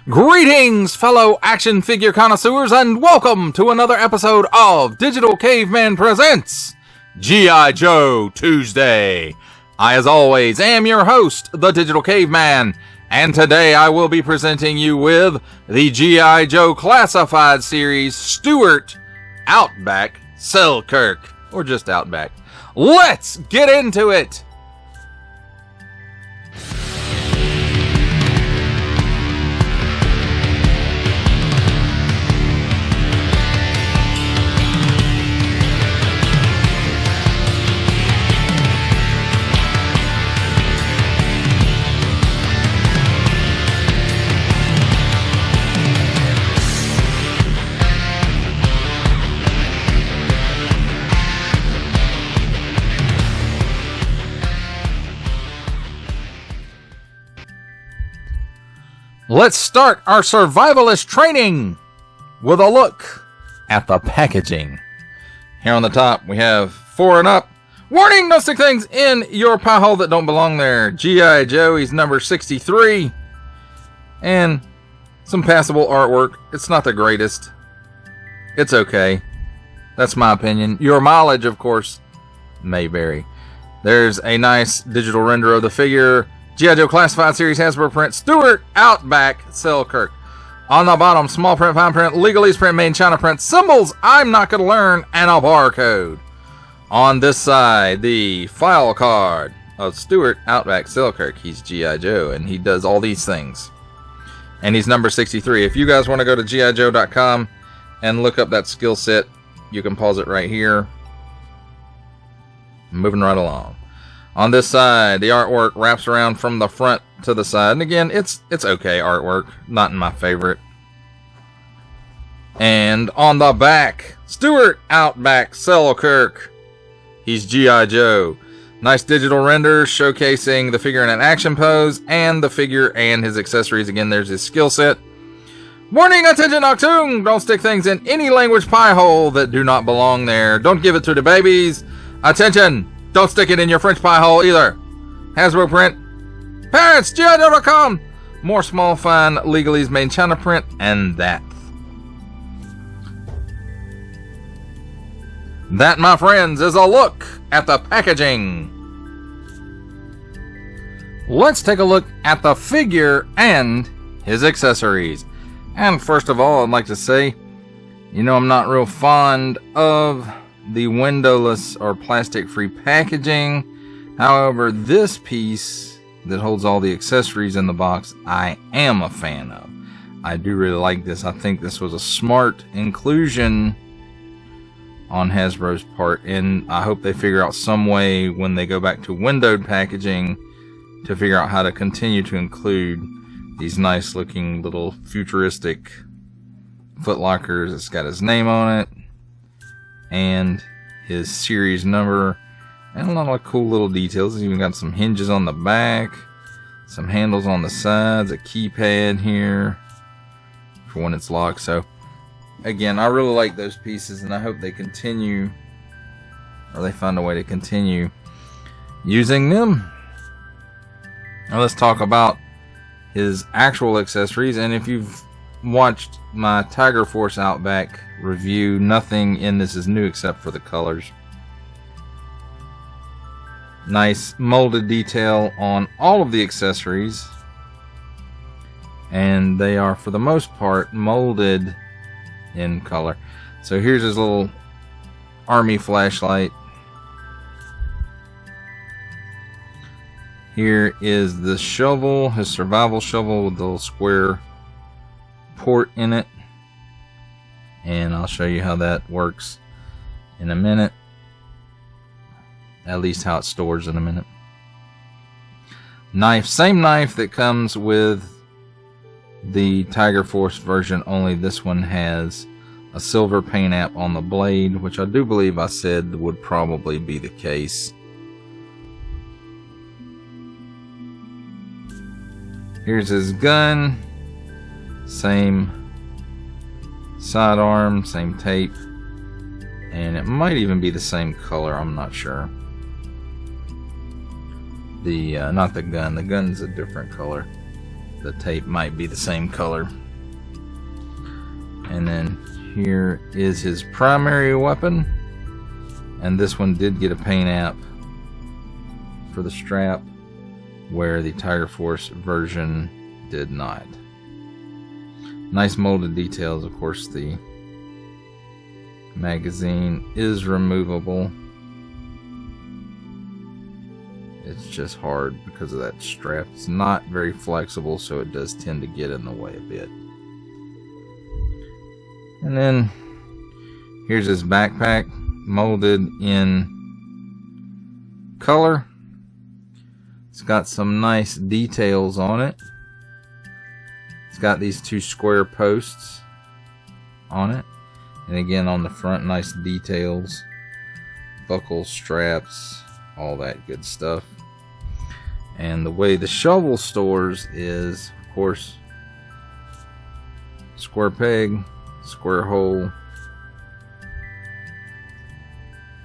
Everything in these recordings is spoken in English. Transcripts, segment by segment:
Greetings, fellow action figure connoisseurs, and welcome to another episode of Digital Caveman Presents G.I. Joe Tuesday. I, as always, am your host, the Digital Caveman, and today I will be presenting you with the G.I. Joe Classified Series Stuart Outback Selkirk, or just Outback. Let's get into it! Let's start our survivalist training with a look at the packaging. Here on the top, we have 4 and up. Warning, no stick things in your pie hole that don't belong there. G.I. Joe, he's number 63. And some passable artwork. It's not the greatest. It's okay. That's my opinion. Your mileage, of course, may vary. There's a nice digital render of the figure. G.I. Joe Classified Series Hasbro print, Stuart Outback Selkirk. On the bottom, small print, fine print, legalese print, made in China print, symbols I'm not going to learn, and a barcode. On this side, the file card of Stuart Outback Selkirk. He's G.I. Joe, and he does all these things. And he's number 63. If you guys want to go to gijoe.com and look up that skill set, you can pause it right here. Moving right along. On this side, the artwork wraps around from the front to the side. And again, it's okay artwork. Not in my favorite. And on the back, Stuart Outback Selkirk. He's G.I. Joe. Nice digital renders showcasing the figure in an action pose and the figure and his accessories. Again, there's his skill set. Warning, attention, Noctung! Don't stick things in any language pie hole that do not belong there. Don't give it to the babies. Attention! Don't stick it in your French pie hole either. Hasbro print. Parents, GIJoe.com. More small, fine, legalese made in China print, and that. That, my friends, is a look at the packaging. Let's take a look at the figure and his accessories. And first of all, I'd like to say, I'm not real fond of the windowless or plastic-free packaging. However, this piece that holds all the accessories in the box, I am a fan of. I do really like this. I think this was a smart inclusion on Hasbro's part, and I hope they figure out some way when they go back to windowed packaging to figure out how to continue to include these nice looking little futuristic footlockers. It's got his name on it and his series number, and a lot of cool little details. It's even got some hinges on the back, some handles on the sides, a keypad here for when it's locked. So again, I really like those pieces, and I hope they continue, or they find a way to continue using them. Now let's talk about his actual accessories. And if you've watched my Tiger Force Outback review, nothing in this is new except for the colors. Nice molded detail on all of the accessories, and they are for the most part molded in color. So here's his little army flashlight. Here is the shovel, his survival shovel with the little square port in it, and I'll show you how that works in a minute, at least how it stores in a minute. Knife, same knife that comes with the Tiger Force version, only this one has a silver paint app on the blade, which I do believe I said would probably be the case. Here's his gun. Same sidearm, same tape, and it might even be the same color, I'm not sure. Not the gun. The gun's a different color. the tape might be the same color. And then here is his primary weapon, and this one did get a paint app for the strap, where the Tiger Force version did not. Nice molded details. Of course, the magazine is removable. It's just hard because of that strap. It's not very flexible, so it does tend to get in the way a bit. And then here's his backpack, molded in color. It's got some nice details on it. It's got these two square posts on it. And again, on the front, nice details. Buckles, straps, all that good stuff. And the way the shovel stores is, of course, square peg, square hole,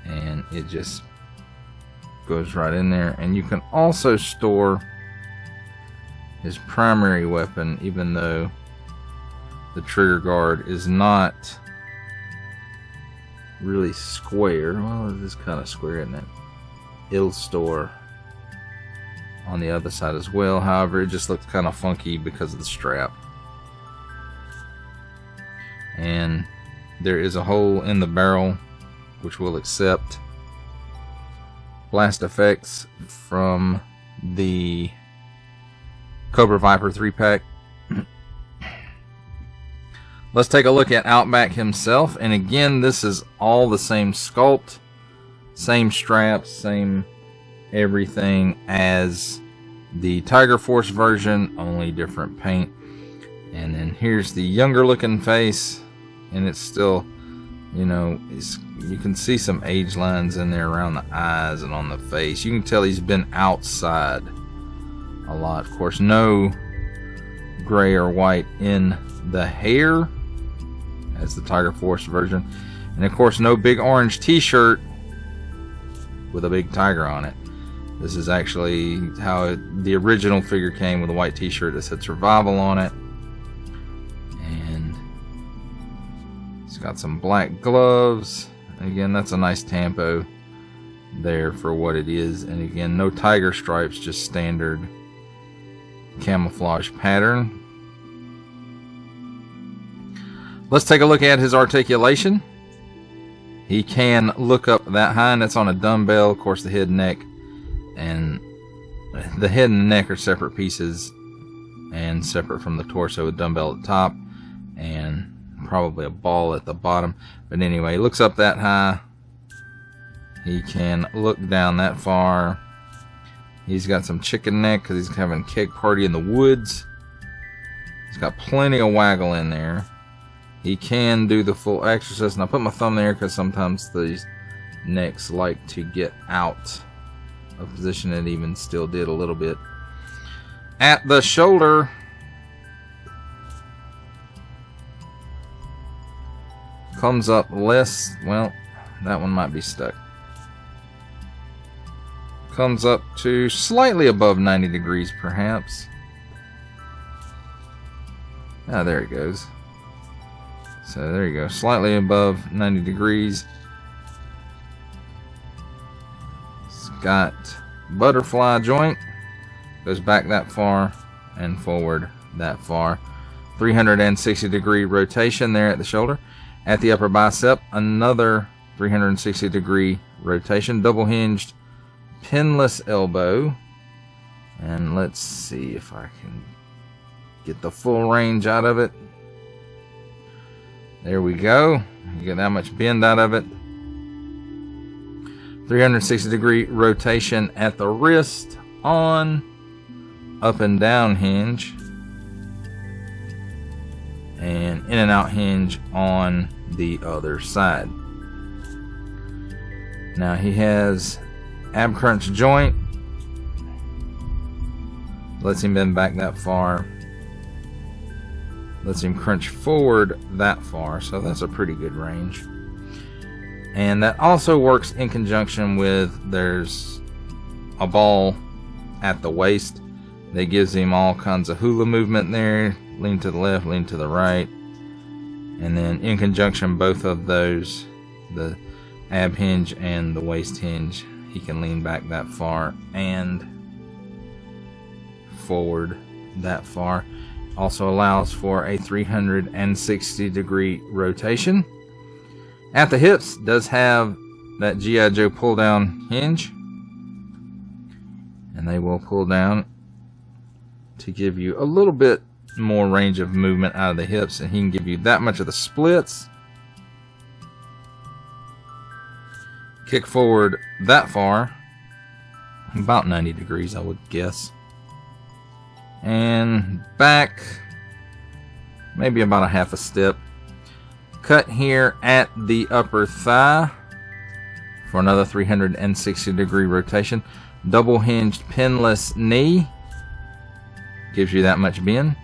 and it just goes right in there. And you can also store his primary weapon, even though the trigger guard is not really square. Well, it is kind of square, isn't it? It'll store on the other side as well. However, it just looks kind of funky because of the strap. And there is a hole in the barrel which will accept blast effects from the Cobra Viper 3-pack. Let's take a look at Outback himself. And again, this is all the same sculpt, same straps, same everything as the Tiger Force version, only different paint. And then here's the younger looking face, and it's still, you know, you can see some age lines in there around the eyes and on the face. You can tell he's been outside a lot. Of course, no gray or white in the hair as the Tiger Force version, and of course no big orange t-shirt with a big tiger on it. This is actually how the original figure came, with a white t-shirt that said Survival on it. And it's got some black gloves. Again, that's a nice tampo there for what it is. And again, no tiger stripes, just standard camouflage pattern. Let's take a look at his articulation. He can look up that high, and that's on a dumbbell. Of course, the head, neck, and the head and the neck are separate pieces and separate from the torso. A dumbbell at the top and probably a ball at the bottom. But anyway, he looks up that high. He can look down that far. He's got some chicken neck because he's having a keg party in the woods. He's got plenty of waggle in there. He can do the full exorcist, and I put my thumb there because sometimes these necks like to get out of position. It even still did a little bit. At the shoulder, comes up less, well, that one might be stuck. Comes up to slightly above 90 degrees perhaps. Ah, there it goes. So there you go, slightly above 90 degrees. It's got butterfly joint, goes back that far and forward that far. 360 degree rotation there at the shoulder. At the upper bicep, another 360 degree rotation, double hinged pinless elbow. And let's see if I can get the full range out of it. There we go. You get that much bend out of it. 360 degree rotation at the wrist, on, up and down hinge, and in and out hinge on the other side. Now he has ab crunch joint. Lets him bend back that far. Lets him crunch forward that far, so that's a pretty good range. And that also works in conjunction with, there's a ball at the waist that gives him all kinds of hula movement there. Lean to the left, lean to the right. And then in conjunction, both of those, the ab hinge and the waist hinge, he can lean back that far and forward that far. Also allows for a 360 degree rotation. At the hips, does have that G.I. Joe pull down hinge, and they will pull down to give you a little bit more range of movement out of the hips, and he can give you that much of the splits. Kick forward that far, about 90 degrees I would guess, and back maybe about a half a step. Cut here at the upper thigh for another 360 degree rotation. Double hinged pinless knee gives you that much bend.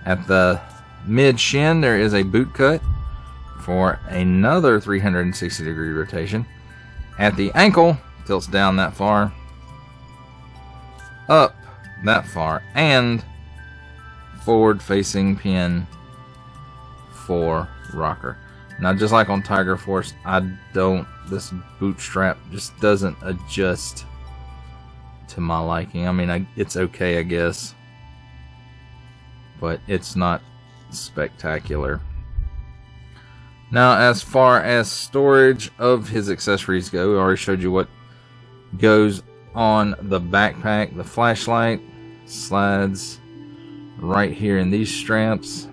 At the mid shin, there is a boot cut for another 360 degree rotation. At the ankle, tilts down that far, up that far, and forward facing pin for rocker. Now, just like on Tiger Force, this bootstrap just doesn't adjust to my liking. I mean, it's okay, I guess, but it's not spectacular. Now, as far as storage of his accessories go, I already showed you what goes on the backpack. The flashlight slides right here in these straps.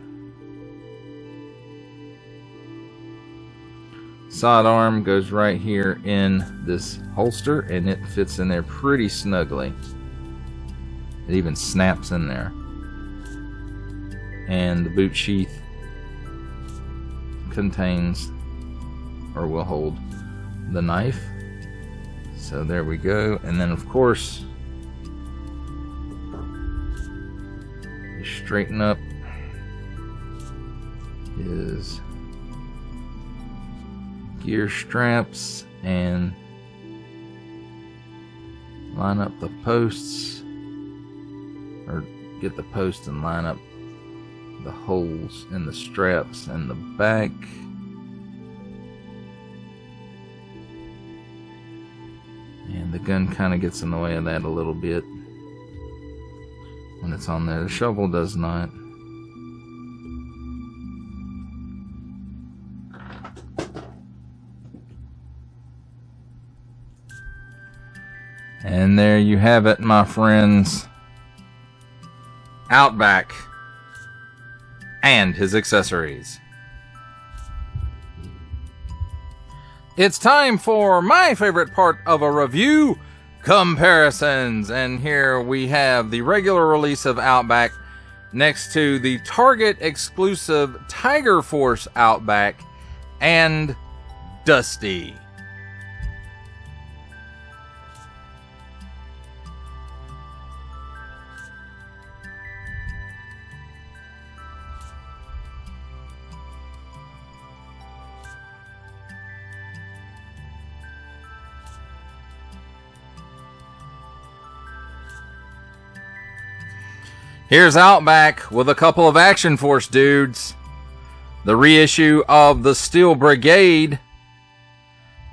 Sidearm goes right here in this holster, and it fits in there pretty snugly. It even snaps in there. And the boot sheath contains, or will hold, the knife. So there we go. And then of course, you straighten up his gear straps and line up the posts, or get the posts and line up the holes in the straps and the back. And the gun kind of gets in the way of that a little bit when it's on there. The shovel does not. And there you have it, my friends. Outback and his accessories. It's time for my favorite part of a review, comparisons. And here we have the regular release of Outback next to the Target exclusive Tiger Force Outback and Dusty. Here's Outback with a couple of Action Force dudes, the reissue of the Steel Brigade,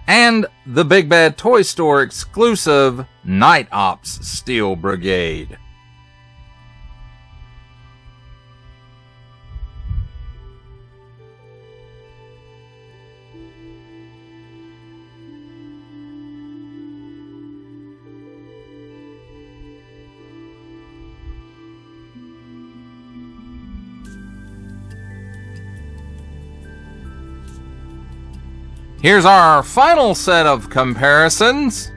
and the Big Bad Toy Store exclusive Night Ops Steel Brigade. Here's our final set of comparisons.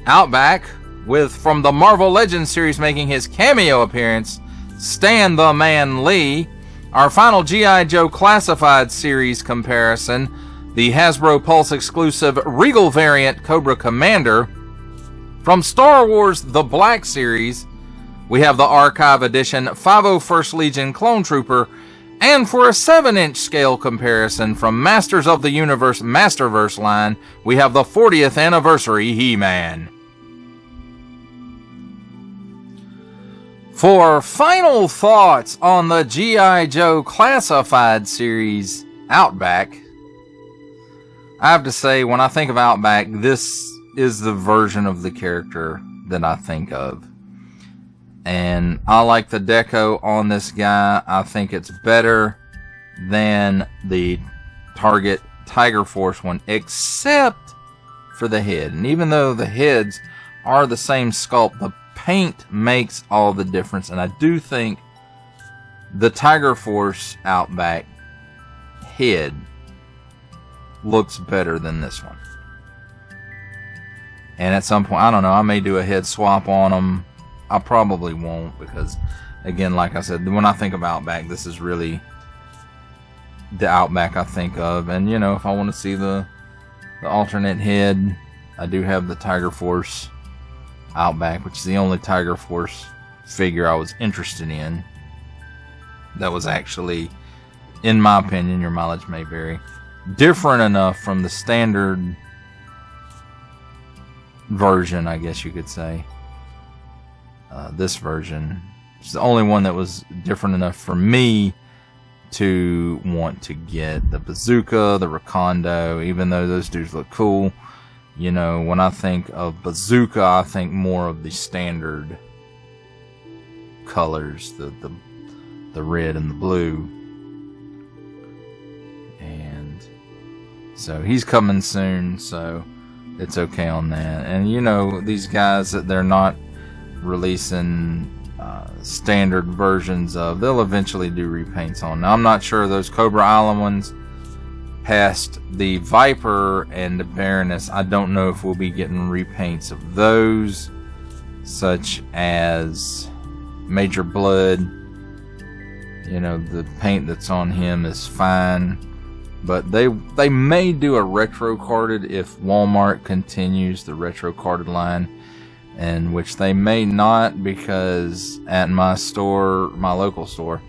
Outback, with from the Marvel Legends series making his cameo appearance, Stan the Man Lee. Our final G.I. Joe Classified Series comparison, the Hasbro Pulse exclusive Regal variant Cobra Commander. From Star Wars The Black Series, we have the Archive Edition 501st Legion Clone Trooper. And for a 7-inch scale comparison from Masters of the Universe Masterverse line, we have the 40th anniversary He-Man. For final thoughts on the G.I. Joe Classified Series Outback, I have to say, when I think of Outback, this is the version of the character that I think of. And I like the deco on this guy. I think it's better than the Target Tiger Force one, except for the head. And even though the heads are the same sculpt, the paint makes all the difference. And I do think the Tiger Force Outback head looks better than this one. And at some point, I don't know, I may do a head swap on them. I probably won't, because again, like I said, when I think of Outback, this is really the Outback I think of. And you know, if I want to see the alternate head, I do have the Tiger Force Outback, which is the only Tiger Force figure I was interested in that was actually, in my opinion, your mileage may vary, different enough from the standard version, I guess you could say. This version is the only one that was different enough for me to want to get the Bazooka, the Recondo, even though those dudes look cool. You know, when I think of Bazooka, I think more of the standard colors, the red and the blue. And so he's coming soon, so it's okay on that. And you know, these guys that they're not releasing standard versions of, they'll eventually do repaints on. Now, I'm not sure those Cobra Island ones past the Viper and the Baroness, I don't know if we'll be getting repaints of those, such as Major Blood. You know, the paint that's on him is fine, but they may do a retro carded if Walmart continues the retro carded line, and which they may not, because at my store, my local store,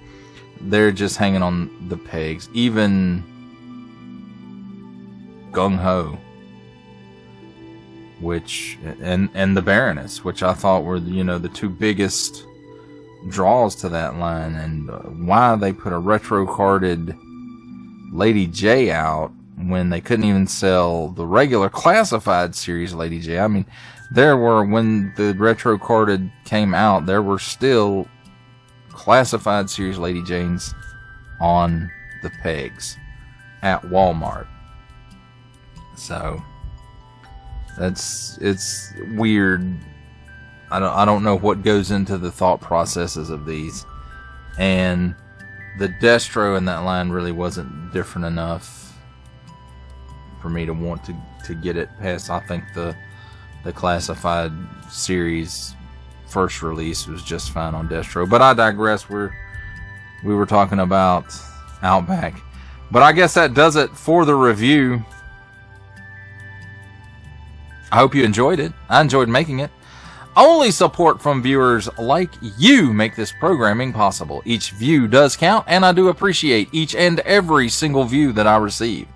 they're just hanging on the pegs. Even Gung Ho, which and the Baroness, which I thought were, you know, the two biggest draws to that line. And why they put a retro carded Lady J out when they couldn't even sell the regular Classified Series Lady J. I mean, there were, when the retro carded came out, there were still Classified Series Lady Janes on the pegs at Walmart. So it's weird. I don't know what goes into the thought processes of these. And the Destro in that line really wasn't different enough for me to want to get it past. I think the Classified Series first release was just fine on Destro. But I digress. We were talking about Outback. But I guess that does it for the review. I hope you enjoyed it. I enjoyed making it. Only support from viewers like you make this programming possible. Each view does count, and I do appreciate each and every single view that I receive.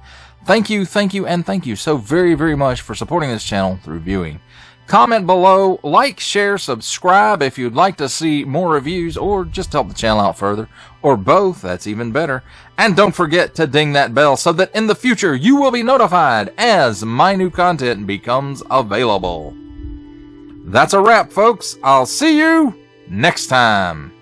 Thank you, and thank you so very, very much for supporting this channel through viewing. Comment below, like, share, subscribe if you'd like to see more reviews, or just help the channel out further, or both, that's even better. And don't forget to ding that bell so that in the future you will be notified as my new content becomes available. That's a wrap, folks. I'll see you next time.